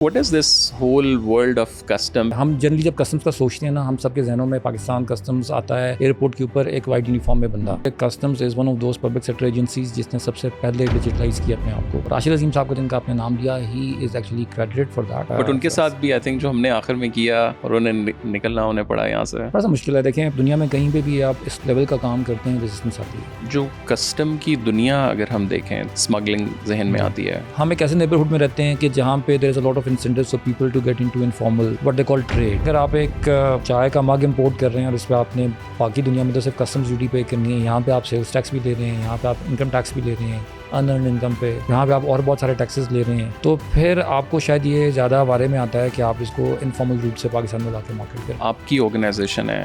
What is this whole world of custom? ہم generally جب customs کا سوچتے ہیں نا، ہم سب کے ذہنوں میں پاکستان کسٹمز آتا ہے، ایئرپورٹ کے اوپر ایک وائٹ یونیفارم میں بندہ. Customs is one of those public sector agencies جس نے سب سے پہلے ڈیجیٹلائز کیا اپنے آپ کو. راشد عظیم صاحب کو جن کا آپ نے نام لیا، he is actually credited for that. But ان کے ساتھ بھی آئی تھنک جو ہم نے آخر میں کیا اور انہیں نکلنا انہیں پڑا یہاں سے، تھوڑا سا مشکل ہے. دیکھیں دنیا میں کہیں پہ بھی آپ اس لیول کا کام کرتے ہیں، ریزسٹنس آتی ہے. جو کسٹم کی دنیا اگر ہم دیکھیں، اسمگلنگ ذہن میں آتی ہے. ہم ایک ایسے نیبرہڈ میں رہتے ہیں کہ جہاں پہ there is a lot of incentives for people to get into informal what they call trade. اگر آپ ایک چائے کا مگ امپورٹ کر رہے ہیں اور اس پہ آپ نے باقی دنیا میں تو صرف کسٹمز ڈیوٹی پے کرنی ہے، یہاں پہ آپ سیلس ٹیکس بھی لے رہے ہیں، یہاں پہ آپ انکم ٹیکس بھی لے رہے ہیں، انرنڈ انکم پہ یہاں پہ آپ اور بہت سارے ٹیکسز لے رہے ہیں، تو پھر آپ کو شاید یہ زیادہ بارے میں آتا ہے کہ آپ اس کو انفارمل روٹ سے پاکستان میں لا کے مارکیٹ کریں. آپ کی آرگنائزیشن ہے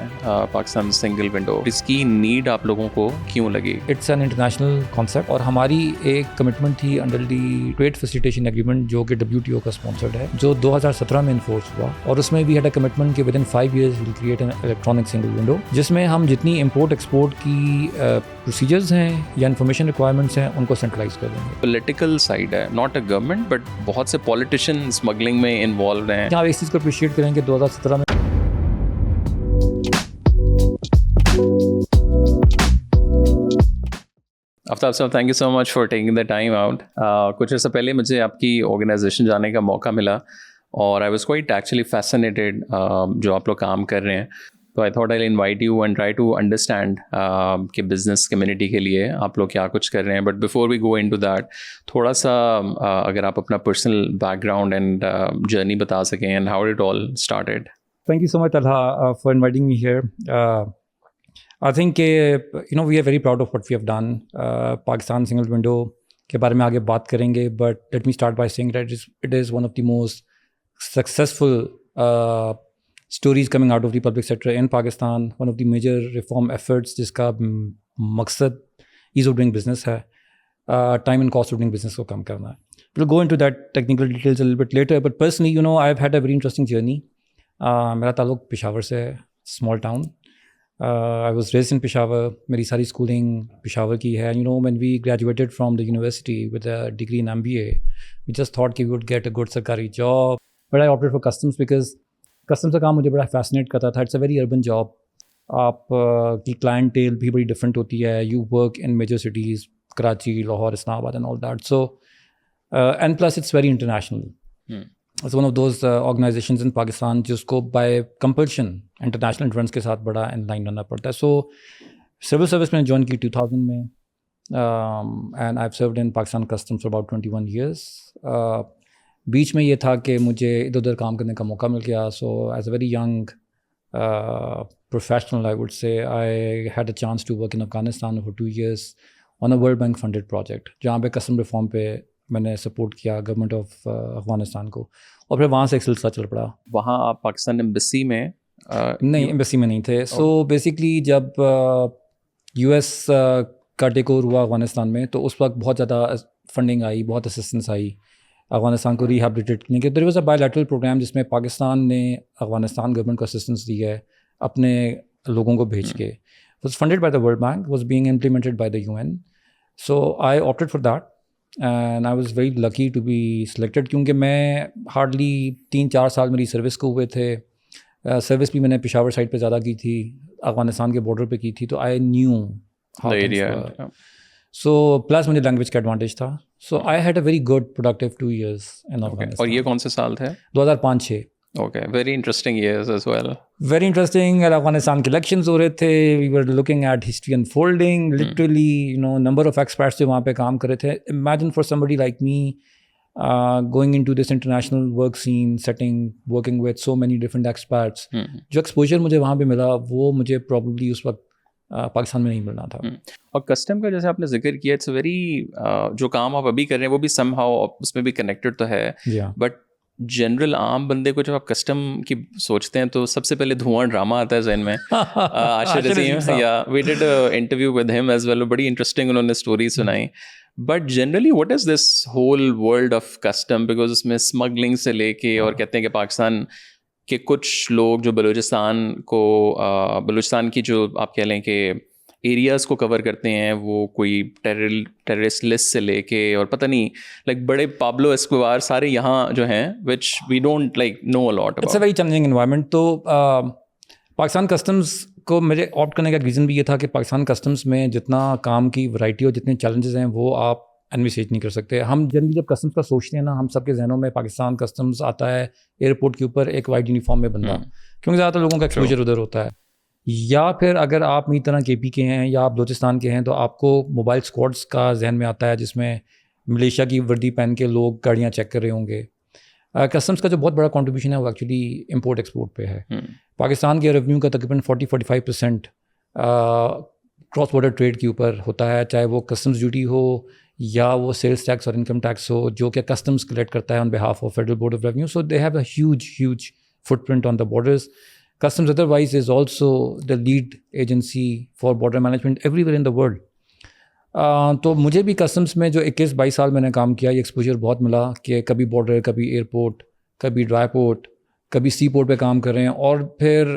پاکستان سنگل ونڈو، اس کی نیڈ آپ لوگوں کو کیوں لگی؟ اٹس این انٹرنیشنل کانسیپٹ اور ہماری ایک کمٹمنٹ تھی under the trade facilitation agreement جو کہ WTO کا اسپانسرڈ ہے، جو 2017 میں انفورس ہوا. اور اس میں بھی ہیڈ اے کمٹمنٹ کہ with in 5 years will create an electronic single window, جس میں ہم جتنی امپورٹ ایکسپورٹ کی پروسیجرز ہیں یا انفارمیشن ریکوائرمنٹس ہیں ان کو سینٹرلائز کر دیں گے. پولیٹیکل سائڈ ہے، ناٹ اے گورنمنٹ، بٹ بہت سے پولیٹیشین اسمگلنگ میں انوالوڈ ہیں. آپ اس چیز کو اپریشیٹ کریں کہ 2017 میں آفتاب صاحب، thank you so much for taking the time out. کچھ عرصہ پہلے مجھے آپ کی آرگنائزیشن جانے کا موقع ملا اور I was quite actually fascinated جو آپ لوگ کام کر رہے ہیں. تو I thought I invite you and try to understand کہ بزنس کمیونٹی کے لیے آپ لوگ کیا کچھ کر رہے ہیں. But before we go into that, تھوڑا سا اگر آپ اپنا personal background and journey بتا سکیں and how it all started. Thank you so much, Talha, for inviting me here. I think we are very proud of what we have done. Pakistan Single Window کے بارے میں آگے بات کریں گے, but let me start by saying that it is one of the most successful stories coming out of the public sector in Pakistan. One of the major reform efforts جس کا مقصد ease of doing business ہے, time and cost of doing business کو کم کرنا ہے. We'll go into that technical details a little bit later, but personally, I've had a very interesting journey. میرا تعلق پشاور سے ہے, small town. I was raised in Peshawar. میری ساری schooling Peshawar کی ہے. When we graduated from the university with a degree in MBA, we just thought we would get a good سرکاری job. But I opted for customs because customs کا کام مجھے بڑا فیسنیٹ کرتا تھا. It's a very urban job. آپ کی clientele بھی بڑی ڈفرینٹ ہوتی ہے. You work in major cities, Karachi, Lahore, اسلام آباد and all that. So and plus it's very international. It's one of those organizations in Pakistan جس کو by compulsion international trends کے ساتھ بڑا ان لائن رہنا پڑتا ہے. So civil service میں نے جوائن کی 2000 میں, and I've served in Pakistan Customs for about 21 years. بیچ میں یہ تھا کہ مجھے ادھر ادھر کام کرنے کا موقع مل گیا. So as a very young professional, I would say, I had a chance to work in Afghanistan for 2 years on a World Bank funded project جہاں پہ کسٹم ریفارم پہ میں نے سپورٹ کیا گورنمنٹ آف افغانستان کو, اور پھر وہاں سے ایک سلسلہ چل پڑا. وہاں آپ پاکستان ایمبیسی میں نہیں, ایمبیسی میں نہیں تھے. سو بیسکلی جب US کا ٹیک اوور ہوا افغانستان میں, تو اس وقت بہت زیادہ فنڈنگ آئی, بہت اسسٹنس آئی افغانستان کو ریہیبلیٹیٹ کرنے کے. There was a bilateral programme جس میں پاکستان نے افغانستان گورنمنٹ کو اسسٹنس دی ہے اپنے لوگوں کو بھیج کے. Was funded by the World Bank, was being implemented by the UN. So I opted for that and I was very lucky to be selected, کیونکہ میں ہارڈلی 3-4 سال میری سروس کو ہوئے تھے. سروس بھی میں نے پشاور سائڈ پہ زیادہ کی تھی, افغانستان کے بارڈر پہ کی تھی, تو I knew area. So plus مجھے لینگویج کا ایڈوانٹیج تھا. So I had a very good productive 2 years in Afghanistan. اور یہ کون سے سال تھے؟ 2005-06. Okay, very interesting years as well. Very interesting. Afghanistan کے الیکشنز ہو رہے تھے. We were looking at history unfolding. Literally, number of experts جو وہاں پہ کام کر رہے تھے. Imagine for somebody like me going into this international work scene setting, working with so many different experts. جو ایکسپوجر مجھے وہاں پہ ملا وہ مجھے probably اس وقت پاکستان میں نہیں ملنا تھا. اور کسٹم کا جیسے آپ نے ذکر کیا, اٹس ویری جو کام آپ ابھی کر رہے ہیں وہ بھی سم ہاؤ اس میں بھی کنیکٹڈ تو ہے. بٹ جنرل عام بندے کو جب آپ کسٹم کی سوچتے ہیں تو سب سے پہلے دھواں ڈرامہ آتا ہے ذہن میں. Ashir Azeem, yeah we did interview with him as well, بڑی انٹرسٹنگ انہوں نے اسٹوری سنائی. But generally what is this whole world of customs, because اس میں اسمگلنگ سے لے کے, اور کہتے ہیں کہ پاکستان کے کچھ لوگ جو بلوچستان کی جو آپ کہہ لیں کہ ایریاز کو کور کرتے ہیں, وہ کوئی ٹیررسٹ لسٹ سے لے کے اور پتہ نہیں لائک بڑے پابلو اسکوبار سارے یہاں جو ہیں which we don't like know a lot. It's a very challenging environment. تو پاکستان کسٹمز کو میرے آپٹ کرنے کا ریزن بھی یہ تھا کہ پاکستان کسٹمز میں جتنا کام کی ورائٹی اور جتنے چیلنجز ہیں وہ آپ انویسیج نہیں کر سکتے. ہم جنرلی جب کسٹمز کا سوچتے ہیں نا, ہم سب کے ذہنوں میں پاکستان کسٹمز آتا ہے ایئرپورٹ کے اوپر ایک وائٹ یونیفارم میں بندہ, کیونکہ زیادہ تر لوگوں کا ایکسپوجر ادھر ہوتا ہے. یا پھر اگر آپ میری طرح کے پی کے ہیں یا آپ بلوچستان کے ہیں تو آپ کو موبائل اسکواڈس کا ذہن میں آتا ہے جس میں ملیشیا کی وردی پہن کے لوگ گاڑیاں چیک کر رہے ہوں گے. کسٹمز کا جو بہت بڑا کنٹریبیوشن ہے وہ ایکچولی امپورٹ ایکسپورٹ پہ ہے. پاکستان کے ریونیو کا تقریباً 40-45% کراس بارڈر ٹریڈ کے اوپر ہوتا ہے, چاہے وہ کسٹمز ڈیوٹی ہو یا وہ سیلس ٹیکس اور انکم ٹیکس ہو, جو کہ کسٹمز کلیکٹ کرتا ہے on behalf of federal board of revenue. So they have a huge footprint on the borders. Customs otherwise is also the lead agency for border management everywhere in the world. تو مجھے بھی customs میں جو 21-22 سال میں نے کام کیا, یہ ایکسپوجر بہت ملا کہ کبھی بارڈر, کبھی ایئرپورٹ, کبھی ڈرائی پورٹ, کبھی سی پورٹ پہ کام کر رہے ہیں. اور پھر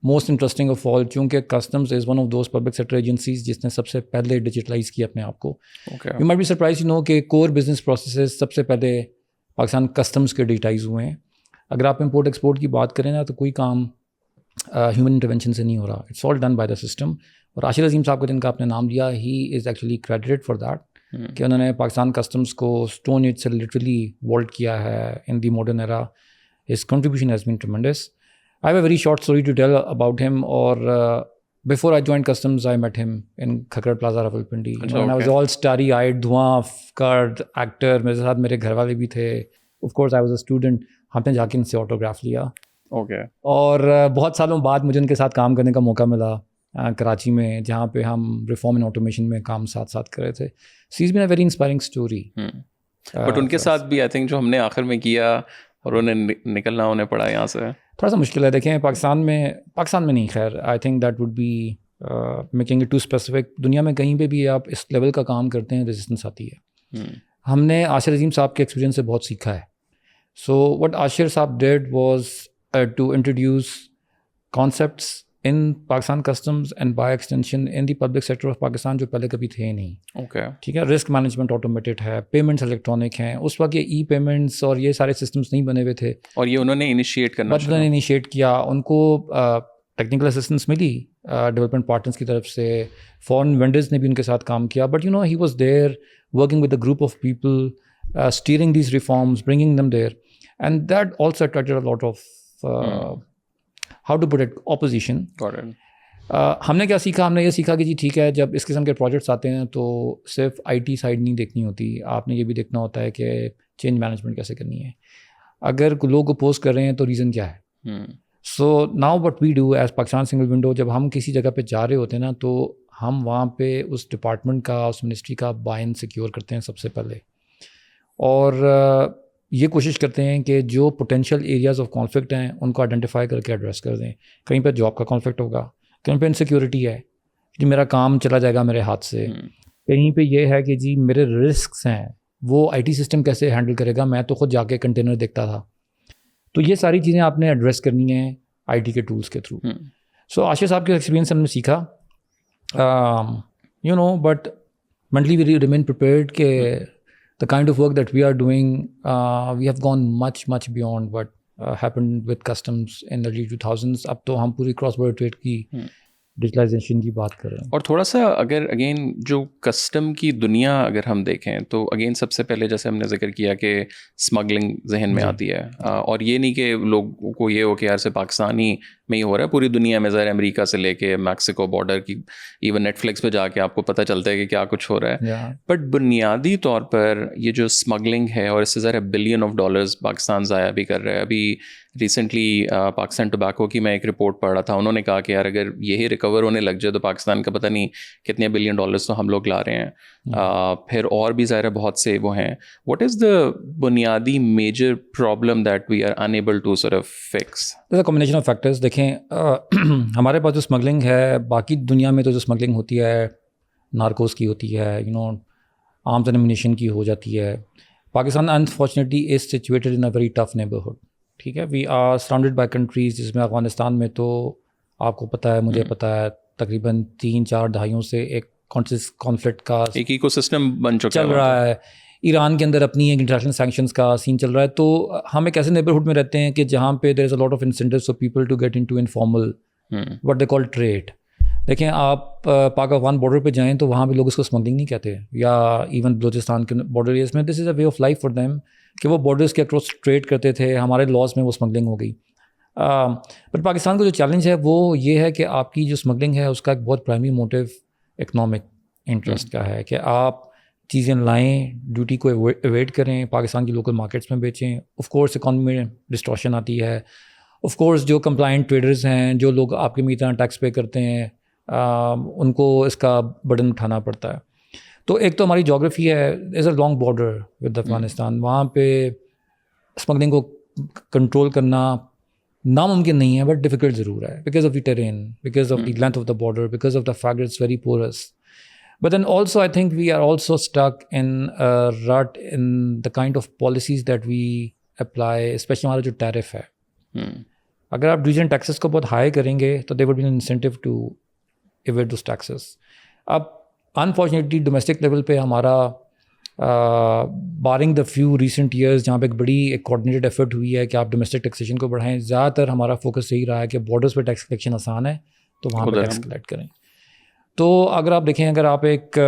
موسٹ انٹرسٹنگ آف آل, چونکہ customs is one of those public sector agencies جس نے سب سے پہلے ڈیجیٹلائز کیا اپنے آپ کو. یو مائٹ بی سرپرائز نو کہ کور بزنس پروسیسز سب سے پہلے پاکستان کسٹمز کے ڈیجیٹائز ہوئے ہیں. اگر آپ امپورٹ ایکسپورٹ کی بات کریں نا تو کوئی کام ہیومن انٹرونشن سے نہیں ہو رہا, it's all done by the system. اور عاشر عظیم صاحب کو جن کا آپ نے نام دیا, he is actually credited for that کہ انہوں نے پاکستان کسٹمز کو اسٹون ایج سے لٹرلی والٹ کیا ہے in the modern era. His contribution has been tremendous. I have a very short story to tell about him. اور before I join customs I met him in Khakkar plaza Rawalpindi. I was all starry eyed, دھواں card actor, میرے ساتھ میرے گھر والے بھی تھے. Of course I was a student. ہم نے جا کے ان سے آٹوگراف لیا. اور بہت سالوں بعد مجھے ان کے ساتھ کام کرنے کا موقع ملا کراچی میں, جہاں پہ ہم ریفارم اینڈ آٹومیشن میں کام ساتھ کر رہے تھے. So it's been a very inspiring story. But ان کے ساتھ بھی آئی تھنک جو ہم نے آخر میں کیا اور انہیں نکلنا انہیں پڑا یہاں سے, تھوڑا سا مشکل ہے. دیکھیں پاکستان میں نہیں, خیر I think that would be making it too specific. دنیا میں کہیں پہ بھی آپ اس لیول کا کام کرتے ہیں ریزسٹنس آتی ہے. ہم نے عاشر عظیم صاحب کے ایکسپیرینس سے بہت سیکھا ہے. سو what Ashir sahab did was to introduce concepts in Pakistan customs and by extension in the public sector of Pakistan جو پہلے کبھی تھے نہیں. ٹھیک ہے, رسک مینجمنٹ آٹومیٹڈ ہے, پیمنٹس الیکٹرانک ہیں. اس وقت یہ ای پیمنٹس اور یہ سارے سسٹمس نہیں بنے ہوئے تھے, اور یہ انہوں نے انیشیٹ کیا. ان کو ٹیکنیکل اسسٹنس ملی ڈیولپمنٹ پارٹنرس کی طرف سے, فارن وینڈرز نے بھی ان کے ساتھ کام کیا. But you know he was there working with a group of people, steering these reforms, bringing them there, and that also attracted a lot of how to put it opposition. ہم نے کیا سیکھا, ہم نے یہ سیکھا کہ جی ٹھیک ہے, جب اس قسم کے پروجیکٹس آتے ہیں تو صرف آئی ٹی سائڈ نہیں دیکھنی ہوتی, آپ نے یہ بھی دیکھنا ہوتا ہے کہ چینج مینجمنٹ کیسے کرنی ہے. اگر لوگ اپوز کر رہے ہیں تو ریزن کیا ہے. So now what we do is Pakistan single window, جب ہم کسی جگہ پہ جا رہے ہوتے ہیں نا تو ہم وہاں پہ اس ڈپارٹمنٹ کا, اس منسٹری کا بائن سیکیور کرتے ہیں سب سے پہلے, اور یہ کوشش کرتے ہیں کہ جو پوٹینشیل ایریاز آف کانفلکٹ ہیں ان کو آئیڈینٹیفائی کر کے ایڈریس کر دیں. کہیں پہ جاب کا کانفلکٹ ہوگا, کہیں پہ انسیکیورٹی ہے کہ میرا کام چلا جائے گا میرے ہاتھ سے, کہیں پہ یہ ہے کہ جی میرے رسکس ہیں, وہ آئی ٹی سسٹم کیسے ہینڈل کرے گا, میں تو خود جا کے کنٹینر دیکھتا تھا. تو یہ ساری چیزیں آپ نے ایڈریس کرنی ہیں آئی ٹی کے ٹولس کے تھرو. سو عاشر صاحب کے ایکسپیرینس ہم نے سیکھا, you know, but mentally we remain prepared کہ the kind of work that we are doing, we have gone much beyond what happened with customs in the early 2000s. اب تو ہم پوری cross border trade کی digitalisation کی بات کر رہے ہیں. اور تھوڑا سا اگر اگین جو کسٹم کی دنیا اگر ہم دیکھیں تو اگین سب سے پہلے جیسے ہم نے ذکر کیا کہ اسمگلنگ ذہن میں آتی ہے, اور یہ نہیں کہ لوگوں کو یہ ہو کہ یار سے پاکستانی میں ہی ہو رہا ہے, پوری دنیا میں ظاہر امریکہ سے لے کے میکسیکو بارڈر کی, ایون نیٹ فلکس پہ جا کے آپ کو پتہ چلتا ہے کہ کیا کچھ ہو رہا ہے. بٹ بنیادی طور پر یہ جو اسمگلنگ ہے, اور اس سے ظاہر $billions of dollars پاکستان ضائع بھی کر رہا ہے. ابھی ریسنٹلی پاکستان ٹوبیکو کی میں ایک رپورٹ پڑھ رہا تھا, انہوں نے کہا کہ یار اگر یہی ریکور ہونے لگ جائے تو پاکستان کا پتہ نہیں کتنے $1 billion تو ہم لوگ لا رہے ہیں. پھر اور بھی ظاہر بہت سے وہ ہیں. واٹ از دا بنیادی major problem that we are unable to sort of fix? Combination of factors. دیکھیں ہمارے پاس جو اسمگلنگ ہے, باقی دنیا میں تو جو اسمگلنگ ہوتی ہے نارکوز کی ہوتی ہے, you know, arms and ammunition کی ہو جاتی ہے. Pakistan unfortunately is situated in a very tough neighbourhood. ٹھیک ہے, we are surrounded by countries, جس میں افغانستان میں تو آپ کو پتہ ہے, مجھے پتہ ہے, تقریباً 3-4 دہائیوں سے ایک کانفلکٹ کا ایک ایکو سسٹم بن چکا چل رہا ہے. ایران کے اندر اپنی ایک انٹرنیشنل سینکشنز کا سین چل رہا ہے. تو ہم ایک ایسے نیبرہڈ میں رہتے ہیں کہ جہاں پہ there is a lot of incentives for people to get into informal what they call trade. دیکھیں آپ پاک افغان بارڈر پہ جائیں تو وہاں پہ لوگ اس کو اسمگلنگ نہیں کہتے, یا ایون بلوچستان کے بارڈر ایریاز میں this is a way of life for them کہ وہ بارڈرس کے اکراس ٹریڈ کرتے تھے. ہمارے لاس میں وہ اسمگلنگ ہو گئی. بٹ پاکستان کا جو چیلنج ہے وہ یہ ہے کہ آپ کی جو اسمگلنگ ہے اس کا ایک بہت پرائمری موٹیو اکنامک انٹرسٹ کا ہے کہ آپ چیزیں لائیں, ڈیوٹی کو ایویڈ کریں, پاکستان کی لوکل مارکیٹس میں بیچیں. آف کورس اکانومی میں ڈسٹورشن آتی ہے. آف کورس جو کمپلائنٹ ٹریڈرز ہیں, جو لوگ آپ کے میترا ٹیکس پے کرتے ہیں, ان کو اس کا برڈن اٹھانا پڑتا ہے. تو ایک تو ہماری جغرافی ہے, is a long border with Afghanistan. وہاں پہ اسمگلنگ کو کنٹرول کرنا ناممکن نہیں ہے, بٹ ڈیفیکلٹ ضرور ہے, because of the terrain, because of the length of the border, because of the fact it's very porous. But then also I think we are also stuck in a rut in the kind of policies that we apply, especially ہمارا جو tariff ہے. اگر آپ region taxes کو بہت high کریں گے تو there would be an incentive to evade those taxes. اب انفارچونیٹلی ڈومیسٹک لیول پہ ہمارا barring the few recent years جہاں پہ ایک بڑی ایک کوآرڈینیٹڈ ایفرٹ ہوئی ہے کہ آپ ڈومیسٹک ٹیکسیشن کو بڑھائیں, زیادہ تر ہمارا فوکس یہی رہا ہے کہ بارڈرس پہ ٹیکس کلیکشن آسان ہے تو وہاں پہ ٹیکس کلیکٹ کریں. تو اگر آپ دیکھیں, اگر آپ ایک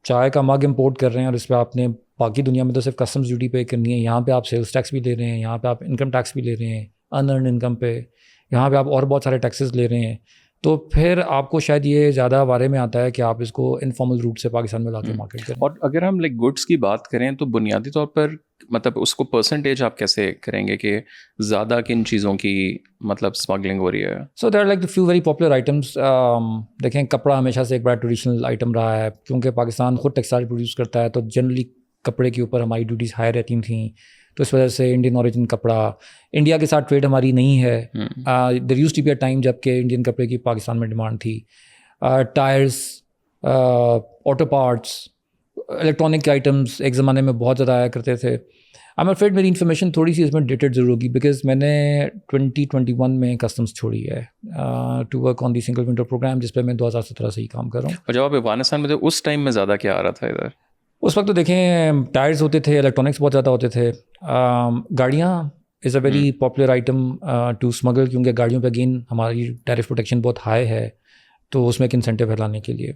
چائے کا مگ امپورٹ کر رہے ہیں اور اس پہ آپ نے باقی دنیا میں تو صرف کسٹمز ڈیوٹی پے کرنی ہے, یہاں پہ آپ سیلس ٹیکس بھی لے رہے ہیں, یہاں پہ آپ انکم ٹیکس بھی لے رہے ہیں, انرنڈ انکم پہ, یہاں پہ آپ اور بہت سارے ٹیکسز لے رہے ہیں, تو پھر آپ کو شاید یہ زیادہ بارے میں آتا ہے کہ آپ اس کو انفارمل روٹ سے پاکستان میں لا کے مارکیٹ کریں. اور اگر ہم لائک گڈس کی بات کریں تو بنیادی طور پر مطلب اس کو پرسنٹیج آپ کیسے کریں گے کہ زیادہ کن چیزوں کی مطلب اسمگلنگ ہو رہی ہے؟ So there are like the few very popular items. دیکھیں کپڑا ہمیشہ سے ایک بڑا ٹریڈیشنل آئٹم رہا ہے, کیونکہ پاکستان خود ٹیکسٹائل پروڈیوس کرتا ہے تو جنرلی کپڑے کے اوپر ہماری ڈیوٹیز ہائی رہتی تھیں, تو اس وجہ سے انڈین اوریجن کپڑا, انڈیا کے ساتھ ٹریڈ ہماری نہیں ہے. There used to be a time جب کہ انڈین کپڑے کی پاکستان میں ڈیمانڈ تھی. ٹائرس, آٹو پارٹس, الیکٹرانک کے آئٹمس ایک زمانے میں بہت زیادہ آیا کرتے تھے. I'm afraid میری انفارمیشن تھوڑی سی اس میں ڈیٹڈ ضرور ہوگی, بیکاز میں نے 2021 میں کسٹمس چھوڑی ہے to work on the single window programme, جس پہ میں 2017 سے ہی کام کر رہا ہوں. اور جب آپ افغانستان میں تھے اس ٹائم میں زیادہ کیا آ رہا تھا ادھر؟ اس وقت تو دیکھیں ٹائرز ہوتے تھے, الیکٹرانکس بہت زیادہ ہوتے تھے. گاڑیاں is a very popular item to smuggle, کیونکہ گاڑیوں پہ اگین ہماری ٹیرف پروٹیکشن بہت ہائی ہے, تو اس میں ایک انسینٹیو ہے لانے کے لیے.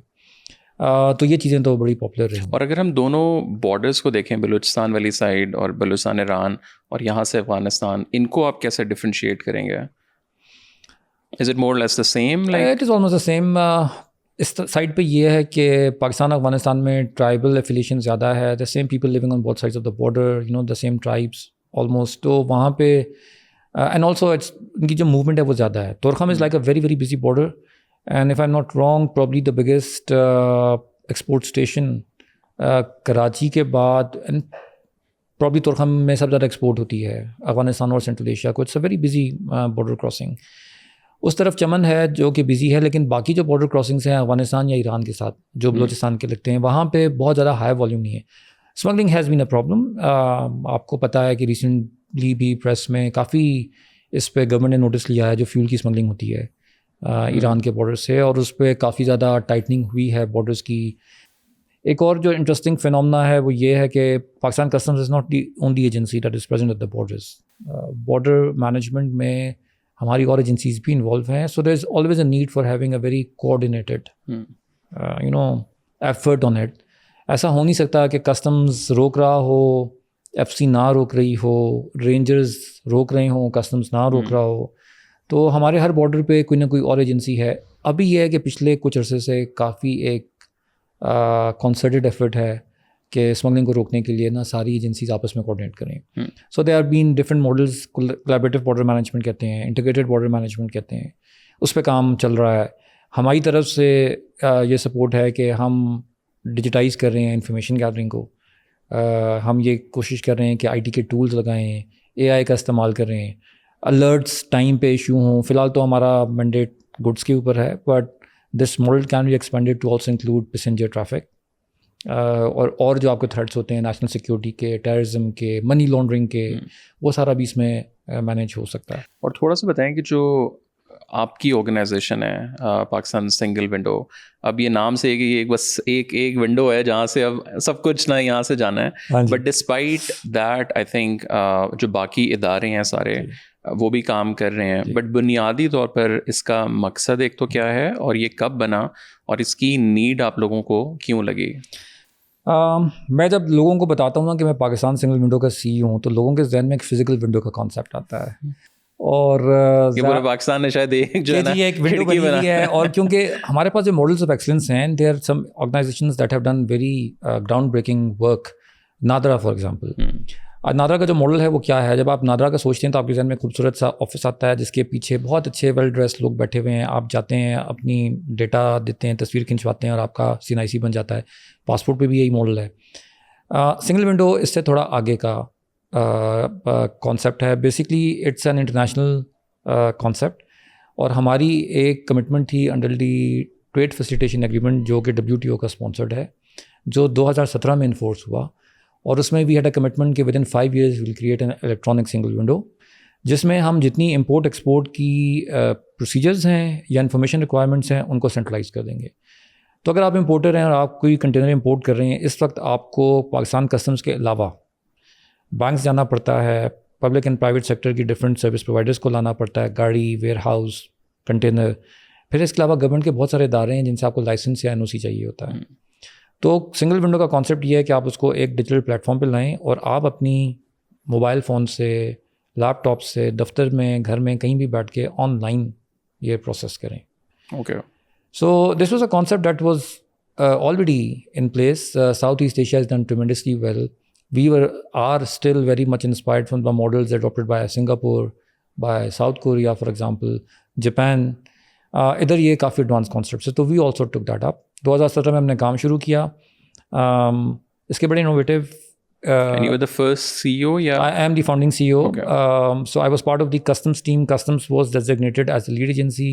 تو یہ چیزیں تو بڑی پاپولر رہی. اور اگر ہم دونوں بارڈرس کو دیکھیں, بلوچستان والی سائڈ اور بلوچستان ایران اور یہاں سے افغانستان, ان کو آپ کیسے ڈفرینشیٹ کریں گے؟ Is it more less the same? It is almost the same. اس سائڈ پہ یہ ہے کہ پاکستان افغانستان میں ٹرائبل ایفیلیشن زیادہ ہے, the same people living on both sides of the border, you know the same tribes almost. تو وہاں پہ اینڈ آلسو ان کی جو موومنٹ ہے وہ زیادہ ہے. Torkham is like a very very busy border, and if I am not wrong probably the biggest export station Karachi کے بعد, اینڈ پرابلی تورخم میں سب زیادہ ایکسپورٹ ہوتی ہے افغانستان اور سینٹرل ایشیا کو. It's a very busy border crossing. اس طرف چمن ہے جو کہ بزی ہے, لیکن باقی جو بارڈر کراسنگس ہیں افغانستان یا ایران کے ساتھ جو بلوچستان کے لگتے ہیں, وہاں پہ بہت زیادہ ہائی والیوم نہیں ہے. Smuggling has been a problem. آپ کو پتہ ہے کہ ریسنٹلی بھی پریس میں کافی اس پہ گورنمنٹ نے نوٹس لیا ہے جو فیول کی اسمگلنگ ہوتی ہے ایران کے بارڈر سے, اور اس پہ کافی زیادہ ٹائٹننگ ہوئی ہے بارڈرس کی. ایک اور جو انٹرسٹنگ فینومنا ہے وہ یہ ہے کہ Pakistan customs is not the only agency that is present at the borders. Border management میں ہماری اور ایجنسیز بھی انوالو ہیں, so there is always a need for having a very coordinated you know effort on it. ایسا ہو نہیں سکتا کہ کسٹمز روک رہا ہو, ایف سی نہ روک رہی ہو, رینجرز روک رہے ہوں, کسٹمز نہ روک رہا ہو. تو ہمارے ہر بارڈر پہ کوئی نہ کوئی اور ایجنسی ہے. ابھی یہ ہے کہ پچھلے کچھ عرصے سے کافی ایک کنسرٹڈ ایفرٹ ہے کہ اسمگلنگ کو روکنے کے لیے نا ساری ایجنسیز آپس میں کوآرڈینیٹ کریں. So they are been different models, collaborative border management کہتے ہیں, انٹیگریٹڈ بارڈر مینجمنٹ کہتے ہیں, اس پہ کام چل رہا ہے. ہماری طرف سے یہ سپورٹ ہے کہ ہم ڈیجیٹائز کر رہے ہیں انفارمیشن گیدرنگ کو. ہم یہ کوشش کر رہے ہیں کہ آئی ٹی کے ٹولز لگائیں, اے آئی کا استعمال کر رہے ہیں, الرٹس ٹائم پہ ایشو ہوں. فی الحال تو ہمارا مینڈیٹ گڈس کے اوپر ہے, but this model can be expanded to also include passenger traffic, اور جو آپ کے تھریٹس ہوتے ہیں نیشنل سیکورٹی کے, ٹیررزم کے, منی لانڈرنگ کے, وہ سارا بھی اس میں مینیج ہو سکتا ہے. اور تھوڑا سا بتائیں کہ جو آپ کی آرگنائزیشن ہے پاکستان سنگل ونڈو. اب یہ نام سے کہ ایک بس ایک ونڈو ہے جہاں سے اب سب کچھ نہ یہاں سے جانا ہے, but despite that I think جو باقی ادارے ہیں سارے وہ بھی کام کر رہے ہیں. بٹ بنیادی طور پر اس کا مقصد ایک تو کیا ہے, اور یہ کب بنا, اور اس کی نیڈ آپ لوگوں کو کیوں لگی؟ میں جب لوگوں کو بتاتا ہوں نا کہ میں پاکستان سنگل ونڈو کا سی ہوں, تو لوگوں کے ذہن میں ایک فزیکل ونڈو کا کانسیپٹ آتا ہے, اور پورے پاکستان نے شاید ایک جو ہے نا ایک ونڈو بنی ہوئی ہے. اور کیونکہ ہمارے پاس جو ماڈلس آف ایکسلنس ہیں, there are some organizations that have done very ground breaking work. NADRA for example, NADRA کا جو ماڈل ہے وہ کیا ہے, جب آپ نادرا کا سوچتے ہیں تو آپ کے ذہن میں خوبصورت سا آفس آتا ہے جس کے پیچھے بہت اچھے ویل ڈریس لوگ بیٹھے ہوئے ہیں. آپ جاتے ہیں, اپنی ڈیٹا دیتے ہیں, تصویر کھنچواتے ہیں, اور آپ کا CNIC بن جاتا ہے. پاسپورٹ پہ بھی یہی ماڈل ہے. سنگل ونڈو اس سے تھوڑا آگے کا کانسیپٹ ہے. Basically it's an international concept, اور ہماری ایک کمٹمنٹ تھی under the trade facilitation agreement جو کہ WTO کا اسپانسرڈ ہے, جو 2017 میں انفورس ہوا. اور اس میں وی ہیڈ اے کمٹمنٹ کہ ودن 5 years will create an electronic single window, جس میں ہم جتنی امپورٹ ایکسپورٹ کی پروسیجرز ہیں یا انفارمیشن ریکوائرمنٹس ہیں ان کو سینٹرلائز کر دیں گے. تو اگر آپ امپورٹر ہیں اور آپ کوئی کنٹینر امپورٹ کر رہے ہیں, اس وقت آپ کو پاکستان کسٹمز کے علاوہ بینکس جانا پڑتا ہے, پبلک اینڈ پرائیویٹ سیکٹر کی ڈفرینٹ سروس پرووائڈرس کو لانا پڑتا ہے, گاڑی, ویئر ہاؤس, کنٹینر. پھر اس کے علاوہ گورنمنٹ کے بہت سارے ادارے ہیں جن سے آپ کو لائسنس یا NOC چاہیے ہوتا ہے. تو سنگل ونڈو کا کانسیپٹ یہ ہے کہ آپ اس کو ایک ڈیجیٹل پلیٹ فارم پہ لائیں, اور آپ اپنی موبائل فون سے, لیپ ٹاپ سے, دفتر میں, گھر میں, کہیں بھی بیٹھ کے آن لائن یہ پروسیس کریں. Okay. So this was a concept that was already in place. Southeast Asia has done tremendously well. We are still very much inspired from the models adopted by Singapore, by South Korea, for example, Japan. ادھر یہ کافی advance concepts ہے, تو we also took that up. 2017 میں ہم نے کام شروع کیا. اس کے بڑے innovative. And you were the first CEO? Yeah, I am the founding CEO. Okay. So I was part of the customs team. Customs was designated as the lead agency,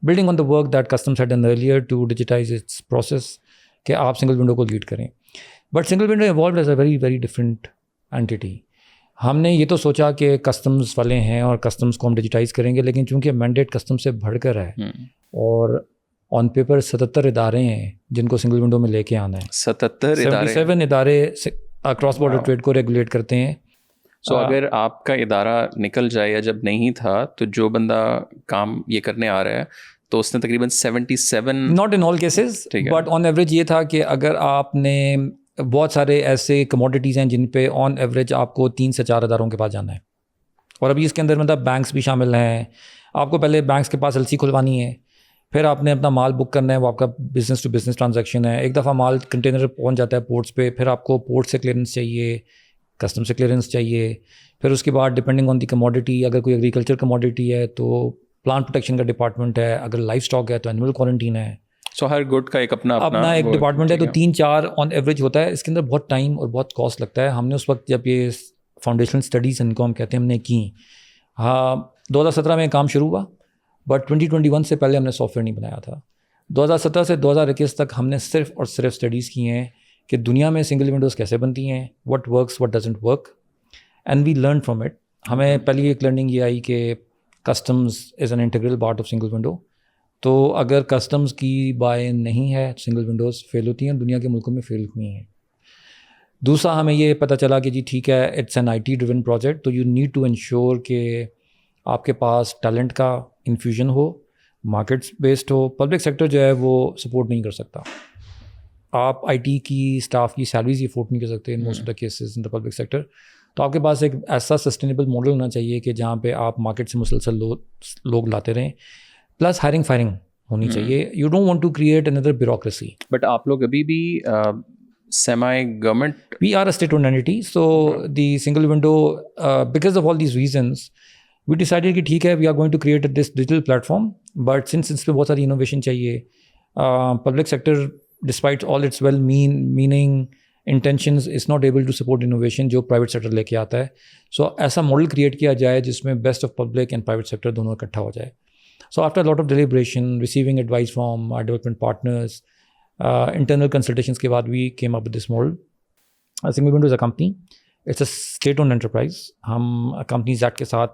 building on the work that customs had done earlier to digitize its process, کہ آپ single window کو lead کریں. But single window evolved as a very very different entity. ہم نے یہ تو سوچا کہ کسٹمز والے ہیں اور کسٹمز کو ہم ڈیجیٹائز کریں گے, لیکن چونکہ مینڈیٹ کسٹم سے بڑھ کر ہے, اور آن پیپر 77 ادارے ہیں جن کو سنگل ونڈو میں لے کے آنا ہے. 77 ادارے کراس بارڈر ٹریڈ کو ریگولیٹ کرتے ہیں. سو اگر آپ کا ادارہ نکل جائے یا جب نہیں تھا, تو جو بندہ کام یہ کرنے آ رہا ہے تو اس نے تقریباً 77, not in all cases, but on average یہ تھا کہ اگر آپ نے بہت سارے ایسے کموڈیٹیز ہیں جن پہ آن ایوریج آپ کو 3 سے 4 اداروں کے پاس جانا ہے, اور ابھی اس کے اندر مطلب بینکس بھی شامل ہیں. آپ کو پہلے بینکس کے پاس LC کھلوانی ہے, پھر آپ نے اپنا مال بک کرنا ہے, وہ آپ کا بزنس ٹو بزنس ٹرانزیکشن ہے. ایک دفعہ مال کنٹینر پہنچ جاتا ہے پورٹس پہ, پھر آپ کو پورٹ سے کلیئرنس چاہیے, کسٹم سے کلیئرنس چاہیے, پھر اس کے بعد ڈپینڈنگ آن دی کموڈیٹی, اگر کوئی ایگریکلچر کموڈیٹی ہے تو پلانٹ پروٹیکشن کا ڈپارٹمنٹ ہے, اگر لائف اسٹاک ہے تو اینول کوارنٹین ہے. سو ہر گڈ کا ایک اپنا ایک ڈپارٹمنٹ ہے, تو 3-4 آن ایوریج ہوتا ہے. اس کے اندر بہت ٹائم اور بہت کاسٹ لگتا ہے. ہم نے اس وقت جب یہ فاؤنڈیشنل اسٹڈیز ان کو ہم کہتے ہیں ہم نے کی, 2017 میں کام شروع ہوا, بٹ 2021 سے پہلے ہم نے سافٹ ویئر نہیں بنایا تھا. 2017 سے 2021 تک ہم نے صرف اور صرف اسٹڈیز کی ہیں کہ دنیا میں سنگل ونڈوز کیسے بنتی ہیں, what works what doesn't work, and we learn from it. ہمیں پہلی ایک لرننگ یہ آئی کہ customs is an integral part of single window. تو اگر کسٹمز کی بائی نہیں ہے, سنگل ونڈوز فیل ہوتی ہیں, دنیا کے ملکوں میں فیل ہوئی ہیں. دوسرا ہمیں یہ پتہ چلا کہ جی ٹھیک ہے, it's an IT driven project, تو یو نیڈ ٹو انشور کہ آپ کے پاس ٹیلنٹ کا انفیوژن ہو, مارکیٹس بیسڈ ہو. پبلک سیکٹر جو ہے وہ سپورٹ نہیں کر سکتا. آپ IT کی اسٹاف کی سیلریز افورڈ نہیں کر سکتے in most of the cases in the public sector. تو آپ کے پاس ایک ایسا سسٹینیبل ماڈل ہونا چاہیے کہ جہاں پہ آپ مارکیٹ سے مسلسل لوگ لاتے رہیں, پلس ہائرنگ فائرنگ ہونی چاہیے. You don't want to create اندر بیوروکریسی. بٹ آپ لوگ ابھی بھی semi government? We are a state-owned entity, so the single window, because of all these reasons, we decided کہ ٹھیک ہے we are going to create this digital platform, but since اس پہ بہت ساری innovation چاہیے, public sector despite all its well-meaning intentions is not able to support innovation جو private sector لے کے آتا ہے. So ایسا ماڈل کریٹ کیا جائے جس میں best of public and private sector دونوں اکٹھا ہو جائے. So after a lot of deliberation, receiving advice from our development partners, internal consultations کے بعد we came up with this model. Single Window is a company. It's a state-owned enterprise. ہم Companies Act کے ساتھ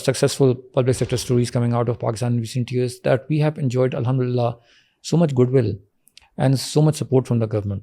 successful public sector stories coming out of Pakistan in recent years, that we have enjoyed, alhamdulillah, so much goodwill and so much support from the government.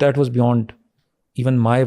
that was beyond even my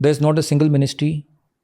there is not a single ministry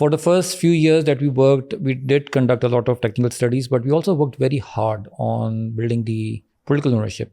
For the first few years that we worked, we did conduct a lot of technical studies, but we also worked very hard on building the political ownership.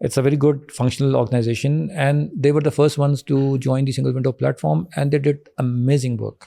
It's a very good functional organization and they were the first ones to join the single window platform and they did amazing work.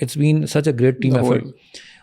It's been such a great team effort.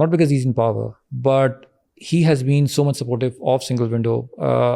not because he's in power, but he has been so much supportive of single window.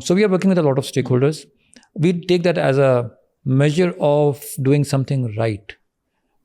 So we are working with a lot of stakeholders. We take that as a measure of doing something right,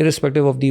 irrespective of the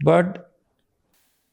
But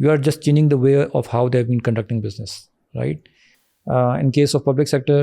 you are just changing the way of how they have been conducting business, right? In case of public sector,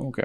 Okay.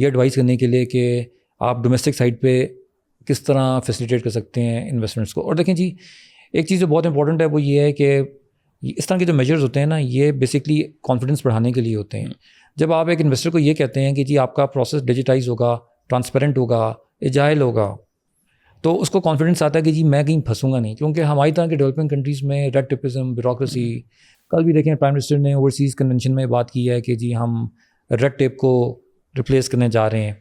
یہ advise کرنے کے لیے کہ آپ domestic side پہ کس طرح facilitate کر سکتے ہیں انویسٹمنٹس کو. اور دیکھیں جی ایک چیز جو بہت امپورٹنٹ ہے وہ یہ ہے کہ اس طرح کے جو میجرز ہوتے ہیں نا یہ بیسکلی کانفیڈنس بڑھانے کے لیے ہوتے ہیں. جب آپ ایک انویسٹر کو یہ کہتے ہیں کہ جی آپ کا پروسیس ڈیجیٹائز ہوگا, ٹرانسپیرنٹ ہوگا, ایجائل ہوگا, تو اس کو کانفیڈنس آتا ہے کہ جی میں کہیں پھنسوں گا نہیں. کیونکہ ہماری طرح کے ڈیولپنگ کنٹریز میں ریڈ ٹیپزم, بیوروکریسی, کل بھی دیکھیں پرائم منسٹر نے اوورسیز کنونشن میں بات کی ہے کہ جی ہم ریڈ ٹیپ کو ریپلیس کرنے جا رہے ہیں.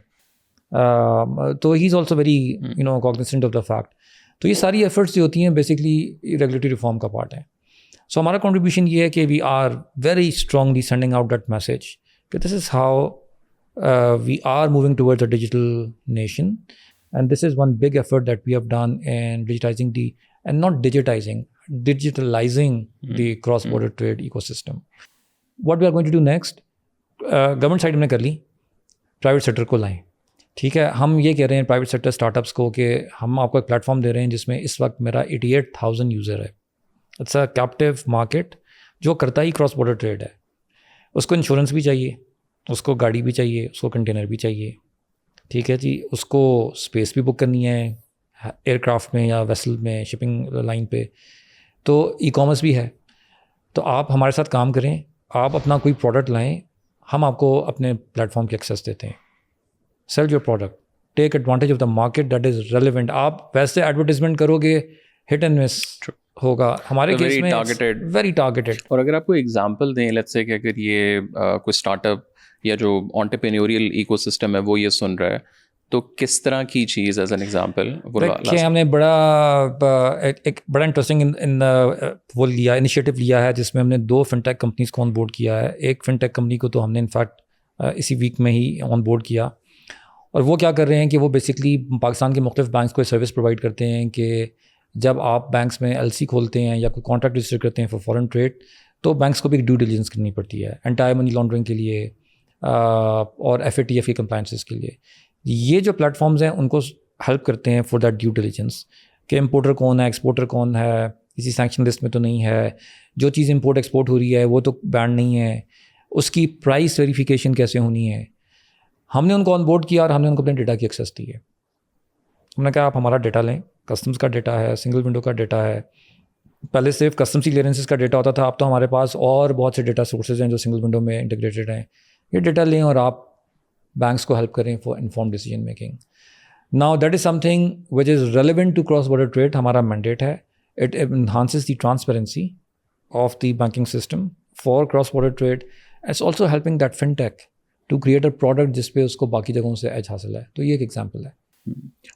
تو he is also very cognizant of the fact. تو یہ ساری ایفرٹس جو ہوتی ہیں بیسکلی ریگولیٹری ریفارم کا پارٹ ہے. سو ہمارا کنٹریبیوشن یہ ہے کہ we are very strongly sending out that message کہ this is how we are moving towards a digital nation, and this is one big effort that we have done in digitizing the and not digitalizing the cross border trade eco سسٹم. What we are going to do next, government side ہم نے کر لی, private sector کو لائیں. ٹھیک ہے, ہم یہ کہہ رہے ہیں پرائیویٹ سیکٹر اسٹارٹ اپس کو کہ ہم آپ کو ایک پلیٹ فارم دے رہے ہیں جس میں اس وقت میرا 88,000 یوزر ہے. اٹس اے کیپٹیو مارکیٹ جو کرتا ہی کراس بارڈر ٹریڈ ہے. اس کو انشورنس بھی چاہیے, اس کو گاڑی بھی چاہیے, اس کو کنٹینر بھی چاہیے. ٹھیک ہے جی, اس کو اسپیس بھی بک کرنی ہے ایئر کرافٹ میں یا ویسل میں, شپنگ لائن پہ, تو ای کامرس بھی ہے. تو آپ ہمارے ساتھ کام کریں, آپ اپنا کوئی پروڈکٹ لائیں, ہم آپ کو اپنے پلیٹ فارم کی ایکسیس دیتے ہیں. Sell your product, take advantage of the market that is relevant. آپ ویسے ایڈورٹیزمنٹ کرو گے ہٹ اینڈ مس ہوگا, ہمارے کیس میں ویری ٹارگیٹڈ. اور اگر آپ کو ایگزامپل دیں لیٹس سے کہ اگر یہ کوئی اسٹارٹ اپ یا جو انٹرپرینیوریل ایکو سسٹم ہے وہ یہ سن رہا ہے تو کس طرح کی چیز ایز این ایگزامپل؟ دیکھیں ہم نے ایک بڑا انٹرسٹنگ وہ لیا انیشیٹو لیا ہے جس میں ہم نے 2 فنٹیک کمپنیز کو آن بورڈ کیا ہے. ایک فنٹیک کمپنی کو تو ہم نے انفیکٹ اسی ویک میں ہی آن بورڈ کیا, اور وہ کیا کر رہے ہیں کہ وہ بیسکلی پاکستان کے مختلف بینکس کو سروس پرووائڈ کرتے ہیں کہ جب آپ بینکس میں LC کھولتے ہیں یا کوئی کانٹریکٹ رجسٹر کرتے ہیں فار فارن ٹریڈ, تو بینکس کو بھی ڈیو ڈیلیجنس کرنی پڑتی ہے اینٹی منی لانڈرنگ کے لیے اور FATF کی کمپلائنسز کے لیے. یہ جو پلیٹ فارمز ہیں ان کو ہیلپ کرتے ہیں فار دیٹ ڈیو ڈیلیجنس کہ امپورٹر کون ہے, ایکسپورٹر کون ہے, کسی سینکشن لسٹ میں تو نہیں ہے, جو چیز امپورٹ ایکسپورٹ ہو رہی ہے وہ تو بینڈ نہیں ہے, اس کی پرائس ویریفیکیشن کیسے ہونی ہے. ہم نے ان کو آن بورڈ کیا اور ہم نے ان کو اپنے ڈیٹا کی ایکسیس دی ہے. ہم نے کہا آپ ہمارا ڈیٹا لیں, کسٹمز کا ڈیٹا ہے, سنگل ونڈو کا ڈیٹا ہے. پہلے صرف کسٹمز کلیئرنسز کا ڈیٹا ہوتا تھا, اب تو ہمارے پاس اور بہت سے ڈیٹا سورسز ہیں جو سنگل ونڈو میں انٹیگریٹڈ ہیں. یہ ڈیٹا لیں اور آپ بینکس کو ہیلپ کریں for inform decision making. Now that is something which is relevant to cross border trade. ہمارا مینڈیٹ ہے, it enhances the transparency of the banking system for cross border trade. It's also helping that fintech to create a product جس پہ اس کو باقی جگہوں سے age حاصل ہے. تو یہ ایک ایگزامپل ہے.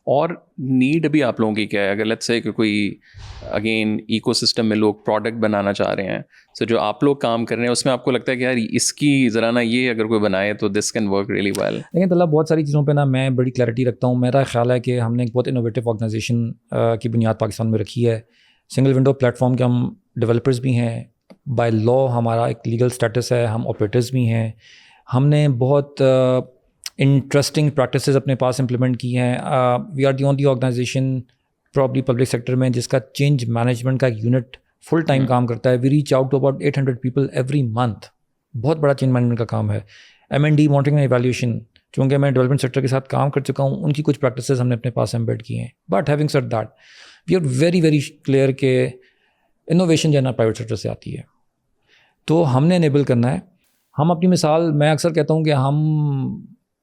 اور نیڈ ابھی آپ لوگوں کی کیا ہے؟ اگر لیٹس سے کہ کوئی اگین ایکو سسٹم میں لوگ پروڈکٹ بنانا چاہ رہے ہیں, سو جو آپ لوگ کام کر رہے ہیں اس میں آپ کو لگتا ہے کہ یار اس کی ذرا نا یہ اگر کوئی بنائے تو this can work really well. لیکن طلب بہت ساری چیزوں پہ نا میں بڑی کلیئرٹی رکھتا ہوں. میرا خیال ہے کہ ہم نے ایک بہت انوویٹیو آرگنائزیشن کی بنیاد پاکستان میں رکھی ہے. سنگل ونڈو پلیٹ فارم کے ہم ڈیولپرز بھی ہیں, بائی لا ہمارا ایک لیگل اسٹیٹس ہے, ہم آپریٹرز بھی ہیں. ہم نے بہت انٹرسٹنگ پریکٹسز اپنے پاس امپلیمنٹ کی ہیں. We are the only organisation probably public sector میں جس کا چینج مینجمنٹ کا ایک یونٹ فل ٹائم کام کرتا ہے. We reach out to about 800 people every month. بہت بڑا چینج مینجمنٹ کا کام ہے. M&D مانیٹرنگ اینڈ ایویلیوشن, چونکہ میں ڈیولپمنٹ سیکٹر کے ساتھ کام کر چکا ہوں, ان کی کچھ پریکٹسز ہم نے اپنے پاس ایمبیڈ کی ہیں. But having said that we are very very clear کہ انوویشن جو ہے نا پرائیویٹ سیکٹر سے آتی ہے, تو ہم نے انیبل کرنا ہے. ہم اپنی مثال میں اکثر کہتا ہوں کہ ہم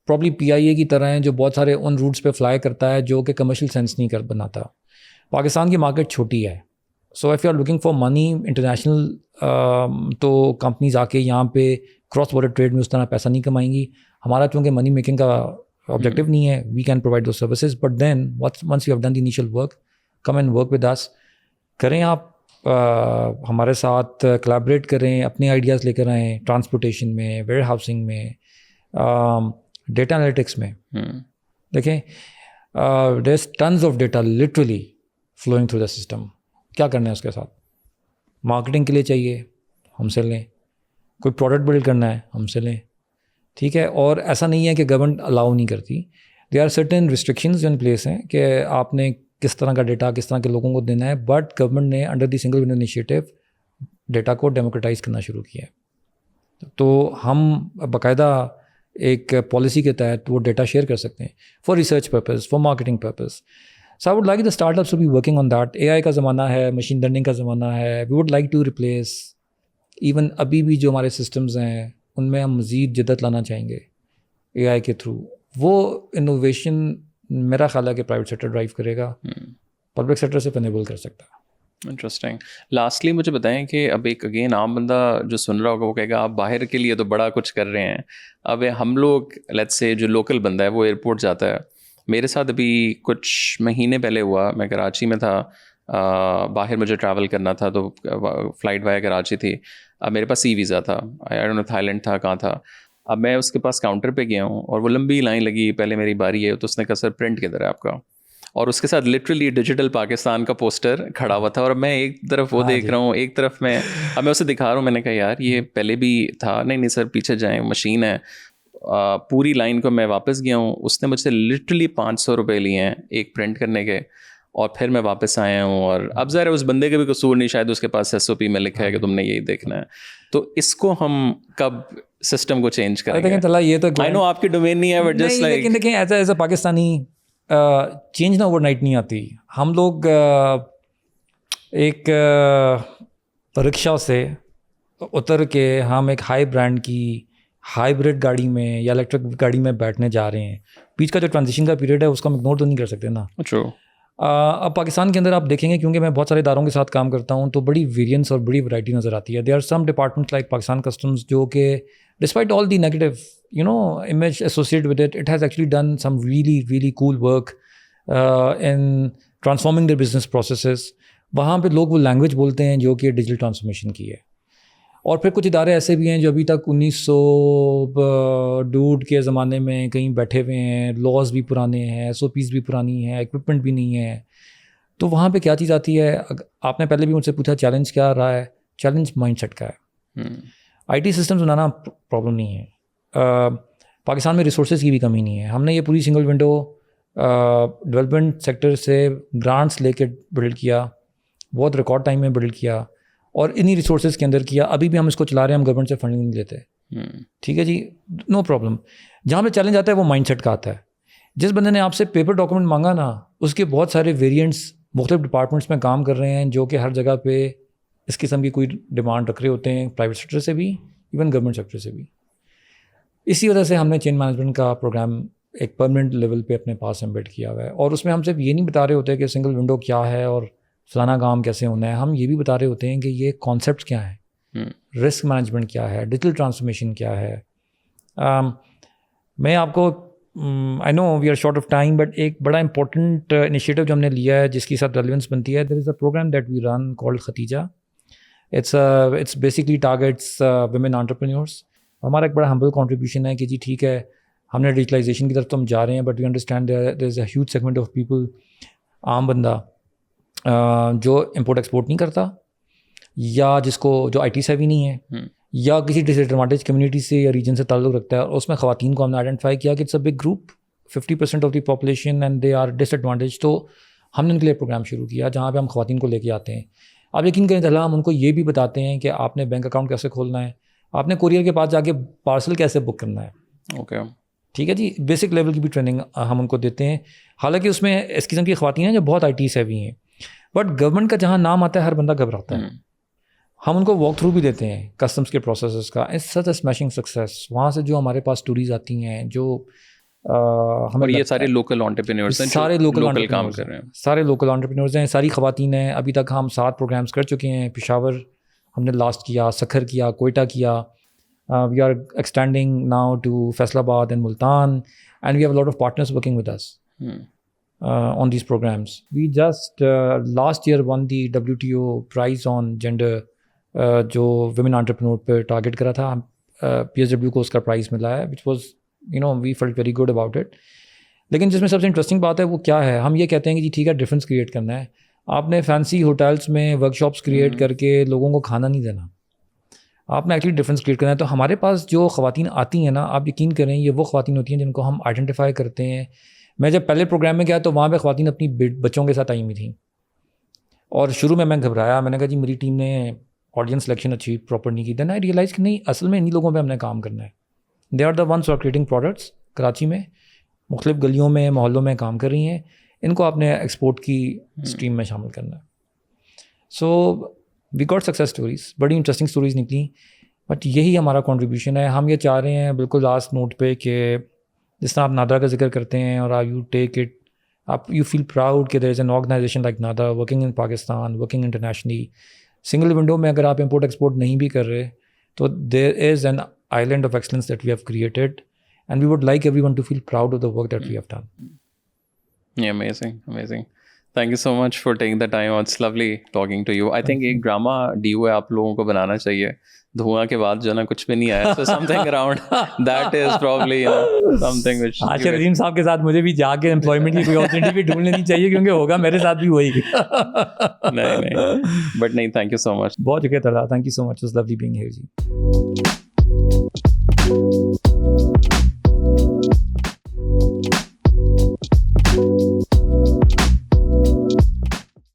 پرابلی PIA کی طرح ہیں جو بہت سارے ان روٹس پہ فلائی کرتا ہے جو کہ کمرشل سینس نہیں کر بناتا. پاکستان کی مارکیٹ چھوٹی ہے, so if you are looking for money international تو کمپنیز آ کے یہاں پہ کراس بارڈر ٹریڈ میں اس طرح پیسہ نہیں کمائیں گی. ہمارا چونکہ منی میکنگ کا آبجیکٹیو نہیں ہے, we can provide those services, but then once you have done the initial work, come and work with us. کریں آپ ہمارے ساتھ کلیبریٹ کریں, اپنے آئیڈیاز لے کر آئیں ٹرانسپورٹیشن میں, ویئر ہاؤسنگ میں, ڈیٹا انالیٹکس میں. دیکھیں there is tons of data literally flowing through the system. کیا کرنا ہے اس کے ساتھ؟ مارکیٹنگ کے لیے چاہیے, ہم سے لیں. کوئی پروڈکٹ بلڈ کرنا ہے, ہم سے لیں. ٹھیک ہے, اور ایسا نہیں ہے کہ گورنمنٹ الاؤ نہیں کرتی. They are certain restrictions in place ہیں کہ آپ نے کس طرح کا ڈیٹا کس طرح کے لوگوں کو دینا ہے, بٹ گورنمنٹ نے under the single window initiative data کو ڈیموکریٹائز کرنا شروع کیا ہے. تو ہم باقاعدہ ایک پالیسی کے تحت وہ ڈیٹا شیئر کر سکتے ہیں for research purpose, for marketing purpose. So I would like the startups to be working on that. A I کا زمانہ ہے, مشین لرننگ کا زمانہ ہے. We would like to replace even ابھی بھی جو ہمارے سسٹمز ہیں ان میں ہم مزید جدت لانا چاہیں گے اے آئی کے تھرو. وہ انوویشن میرا خیال ہے کہ پرائیویٹ سیکٹر ڈرائیو کرے گا, پبلک سیکٹر سے انیبل کر سکتا ہے. انٹرسٹنگ. لاسٹلی مجھے بتائیں کہ اب ایک اگین عام بندہ جو سن رہا ہوگا وہ کہے گا آپ باہر کے لیے تو بڑا کچھ کر رہے ہیں, اب ہم لوگ لیٹس سے جو لوکل بندہ ہے وہ ایئرپورٹ جاتا ہے. میرے ساتھ ابھی کچھ مہینے پہلے ہوا, میں کراچی میں تھا, باہر مجھے ٹریول کرنا تھا تو فلائٹ وایا کراچی تھی. اب میرے پاس ای ویزا تھا, تھائی لینڈ تھا, کہاں تھا. اب میں اس کے پاس کاؤنٹر پہ گیا ہوں اور وہ لمبی لائن لگی, پہلے میری باری ہے تو اس نے کہا سر پرنٹ کدھر ہے آپ کا, اور اس کے ساتھ لٹرلی ڈیجیٹل پاکستان کا پوسٹر کھڑا ہوا تھا. اور میں ایک طرف وہ دیکھ رہا ہوں, ایک طرف میں اب میں اسے دکھا رہا ہوں. میں نے کہا یار یہ پہلے بھی تھا. نہیں سر پیچھے جائیں, مشین ہے. پوری لائن کو میں واپس گیا ہوں, اس نے مجھ سے لٹرلی 500 روپے لیے ہیں ایک پرنٹ کرنے کے, اور پھر میں واپس آیا ہوں. اور اب ظاہر اس بندے کا بھی قصور نہیں, شاید اس کے پاس SOP میں لکھا ہے کہ تم نے یہی دیکھنا ہے. تو اس کو ہم کب سسٹم کو چینج کریں گے؟ یہ تو آئی نو آپ کی ڈومین نہیں ہے, بٹ جسٹ لائک لیکن دیکھیں ایز اے پاکستانی چینج نہ اوور نائٹ نہیں آتی. ہم لوگ ایک رکشا سے اتر کے ہم ایک ہائی برانڈ کی ہائیبریڈ گاڑی میں یا الیکٹرک گاڑی میں بیٹھنے جا رہے ہیں. بیچ کا جو ٹرانزیشن کا پیریڈ ہے اس کو ہم اگنور تو نہیں کر سکتے نا. اب پاکستان کے اندر آپ دیکھیں گے, کیونکہ میں بہت سارے اداروں کے ساتھ کام کرتا ہوں, تو بڑی ویریئنس اور بڑی ورائٹی نظر آتی ہے. There are some departments like Pakistan customs جو کہ despite all the negative image associated with it, it has actually done some really cool work in transforming their business processes. وہاں پہ لوگ وہ لینگویج بولتے ہیں جو کہ ڈیجیٹل ٹرانسفارمیشن کی ہے. اور پھر کچھ ادارے ایسے بھی ہیں جو ابھی تک 1900 کے زمانے میں کہیں بیٹھے ہوئے ہیں, لاز بھی پرانے ہیں, SOPs بھی پرانی ہیں, اکوپمنٹ بھی نہیں ہے. تو وہاں پہ کیا چیز آتی ہے, آپ نے پہلے بھی مجھ سے پوچھا چیلنج کیا رہا ہے, چیلنج مائنڈ سیٹ کا ہے. IT سسٹمز بنانا پرابلم نہیں ہے. پاکستان میں ریسورسز کی بھی کمی نہیں ہے. ہم نے یہ پوری سنگل ونڈو ڈیولپمنٹ سیکٹر سے گرانٹس لے کے بلڈ کیا, بہت ریکارڈ ٹائم میں بلڈ کیا, اور انہی ریسورسز کے اندر کیا. ابھی بھی ہم اس کو چلا رہے ہیں, ہم گورنمنٹ سے فنڈنگ نہیں لیتے. ٹھیک ہے جی, نو پرابلم. جہاں پہ چیلنج آتا ہے وہ مائنڈ سیٹ کا آتا ہے. جس بندے نے آپ سے پیپر ڈاکومنٹ مانگا نا, اس کے بہت سارے ویریئنٹس مختلف ڈپارٹمنٹس میں کام کر رہے ہیں جو کہ ہر جگہ پہ اس قسم کی کوئی ڈیمانڈ رکھ رہے ہوتے ہیں, پرائیویٹ سیکٹر سے بھی, ایون گورنمنٹ سیکٹر سے بھی. اسی وجہ سے ہم نے چین مینجمنٹ کا پروگرام ایک پرماننٹ لیول پہ اپنے پاس ایمبیڈ کیا ہوا ہے. اور اس میں ہم صرف یہ نہیں بتا رہے ہوتے کہ سنگل ونڈو کیا ہے اور فلانا کام کیسے ہونا ہے, ہم یہ بھی بتا رہے ہوتے ہیں کہ یہ کانسیپٹس کیا ہیں, رسک مینجمنٹ کیا ہے, ڈیجیٹل ٹرانسفارمیشن کیا ہے. میں آپ کو I know we are short of time, but ایک بڑا امپورٹنٹ انیشیٹو جو ہم نے لیا ہے جس کی ساتھ ریلیونس بنتی ہے, there is a program that we run called Khadija. It's basically targets women entrepreneurs. ہمارا ایک بڑا ہمبل کنٹریبیوشن ہے کہ جی ٹھیک ہے ہم نے ڈیجیٹلائزیشن کی طرف تو ہم جا رہے ہیں, but we understand there is a huge segment of people, عام بندہ جو امپورٹ ایکسپورٹ نہیں کرتا, یا جس کو جو IT سیوی نہیں ہے, یا کسی ڈس ایڈوانٹیج کمیونٹی سے یا ریجن سے تعلق رکھتا ہے. اور اس میں خواتین کو ہم نے آئیڈینٹیفائی کیا کہ it's a big group, 50% of the population and they are disadvantage. تو ہم نے ان کے لیے پروگرام شروع کیا جہاں پہ ہم خواتین کو لے کے آتے ہیں. آپ یقین کریں چلا ہم ان کو یہ بھی بتاتے ہیں کہ آپ نے بینک اکاؤنٹ کیسے کھولنا ہے, آپ نے کوریئر کے پاس جا کے پارسل کیسے بک کرنا ہے. اوکے ٹھیک ہے جی, بیسک لیول کی بھی ٹریننگ ہم ان کو دیتے ہیں. حالانکہ اس میں اس قسم کی خواتین ہیں جو بہت IT سیوی ہیں, بٹ گورنمنٹ کا جہاں نام آتا ہے ہر بندہ گھبراتا ہے. ہم ان کو واک تھرو بھی دیتے ہیں کسٹمس کے پروسیسز کا. It's such a smashing success. وہاں سے جو ہمارے پاس اسٹوریز آتی ہیں جو ہمیں, یہ سارے لوکل انٹرپرینیورز ہیں, سارے لوکل کام کر رہے ہیں, سارے لوکل انٹرپرینیورز ہیں, ساری خواتین ہیں. ابھی تک ہم 7 پروگرامس کر چکے ہیں. پشاور ہم نے لاسٹ کیا, سکھر کیا, کوئٹہ کیا. We are extending now to Faisalabad and Multan, and we have lot of partners working with us on these programs. We just last year won the WTO prize on gender, جو women entrepreneur پہ target کرا تھا. PSW کو اس کا price ملا ہے, which was we felt very good about it. لیکن جس میں سب سے انٹرسٹنگ بات ہے وہ کیا ہے, ہم یہ کہتے ہیں کہ جی ٹھیک ہے ڈفرینس کریٹ کرنا ہے. آپ نے فینسی ہوٹلس میں ورک شاپس کریٹ کر کے لوگوں کو کھانا نہیں دینا, آپ نے ایکچولی ڈفرینس کریٹ کرنا ہے. تو ہمارے پاس جو خواتین آتی ہیں نا, آپ یقین کریں یہ وہ خواتین ہوتی ہیں جن کو ہم آئیڈینٹیفائی کرتے ہیں. میں جب پہلے پروگرام میں گیا تو وہاں پہ خواتین اپنی بچوں کے ساتھ آئی ہوئی تھیں, اور شروع میں گھبرایا. میں نے کہا جی میری ٹیم نے آڈینس سلیکشن اچھی پراپر نہیں کی. دین آئی ریئلائز کہ نہیں, اصل میں انہیں لوگوں پہ ہم نے کام کرنا ہے. They are the ones are creating products Karachi میں مختلف گلیوں میں محلوں میں کام کر رہی ہیں, ان کو آپ نے ایکسپورٹ کی اسٹریم میں شامل کرنا ہے. سو وی گاٹ سکسیز اسٹوریز, بڑی انٹرسٹنگ اسٹوریز نکلیں, بٹ یہی ہمارا کنٹریبیوشن ہے. ہم یہ چاہ رہے ہیں بالکل لاسٹ نوٹ پہ کہ جس طرح آپ نادرا کا ذکر کرتے ہیں اور یو ٹیک اٹ, آپ یو فیل پراؤڈ کہ there is an organization like NADRA working in Pakistan, working internationally. Single window میں اگر آپ امپورٹ ایکسپورٹ نہیں بھی کر رہے تو there is an island of excellence that we have created and we would like everyone to feel proud of the work that we have done. Yeah, amazing. Thank you so much for taking the time out. It's lovely talking to you. I think ایک drama DOA آپ لوگوں کو بنانا چاہیے. دھواں کے بعد جو نا کچھ بھی نہیں آیا, so something around that is probably something which. عاشر عظیم صاحب کے ساتھ مجھے بھی جا کے امپلائمنٹ کی کوئی اپرچونیٹی بھی ڈھونڈ لینی چاہیے, کیونکہ ہوگا میرے ساتھ بھی وہی. نہیں بٹ نہیں, تھینک یو سو مچ. بہت شکریہ Talha, thank you so much, was lovely being here G.